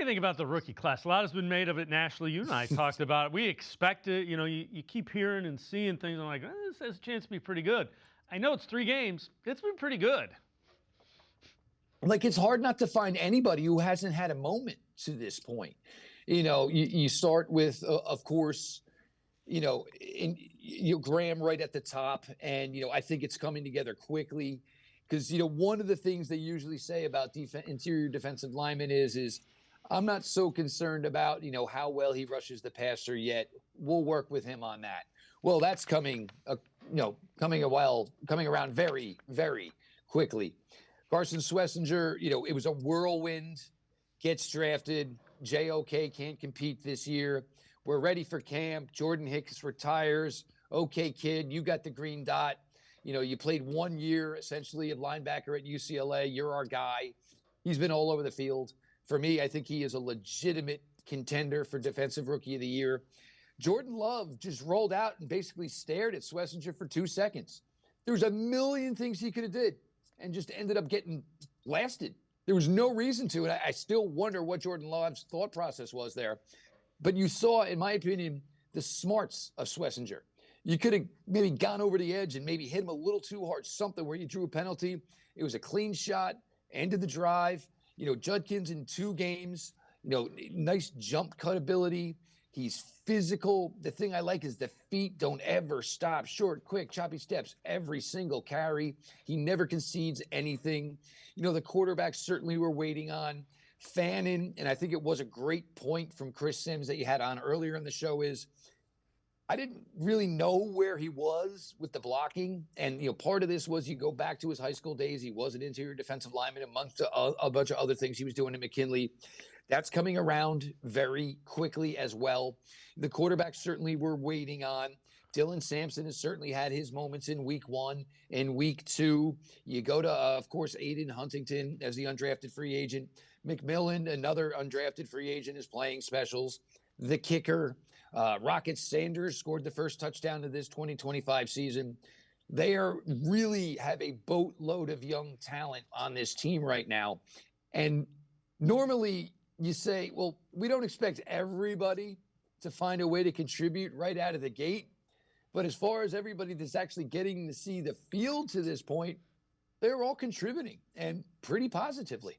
think about the rookie class? A lot has been made of it nationally. You and I talked about it. We expect it. You keep hearing and seeing things. I'm like, this has a chance to be pretty good. I know it's 3 games. It's been pretty good. Like, it's hard not to find anybody who hasn't had a moment to this point. You start with, of course, Graham right at the top. And, I think it's coming together quickly because, one of the things they usually say about interior defensive linemen is I'm not so concerned about, how well he rushes the passer yet. We'll work with him on that. Well, that's coming around very, very quickly. Carson Schlesinger, it was a whirlwind, gets drafted. JOK can't compete this year. We're ready for camp. Jordan Hicks retires. Okay, kid, you got the green dot. You played 1 year essentially of linebacker at UCLA. You're our guy. He's been all over the field. For me, I think he is a legitimate contender for Defensive Rookie of the Year. Jordan Love just rolled out and basically stared at Schlesinger for 2 seconds. There was a million things he could have did and just ended up getting blasted. There was no reason to, and I still wonder what Jordan Love's thought process was there. But you saw, in my opinion, the smarts of Schlesinger. You could have maybe gone over the edge and maybe hit him a little too hard, something where you drew a penalty. It was a clean shot, ended the drive. Judkins in 2 games, nice jump cut ability. He's physical. The thing I like is the feet don't ever stop. Short, quick, choppy steps, every single carry. He never concedes anything. The quarterbacks certainly were waiting on Fannin, and I think it was a great point from Chris Sims that you had on earlier in the show is I didn't really know where he was with the blocking. And, part of this was you go back to his high school days. He was an interior defensive lineman amongst a bunch of other things he was doing at McKinley. That's coming around very quickly as well. The quarterbacks certainly were waiting on. Dylan Sampson has certainly had his moments in week 1 and week 2. You go to, of course, Aiden Huntington as the undrafted free agent. McMillan, another undrafted free agent, is playing specials. The kicker, Rocket Sanders, scored the first touchdown of this 2025 season. They really have a boatload of young talent on this team right now. And normally you say, well, we don't expect everybody to find a way to contribute right out of the gate. But as far as everybody that's actually getting to see the field to this point, they're all contributing and pretty positively.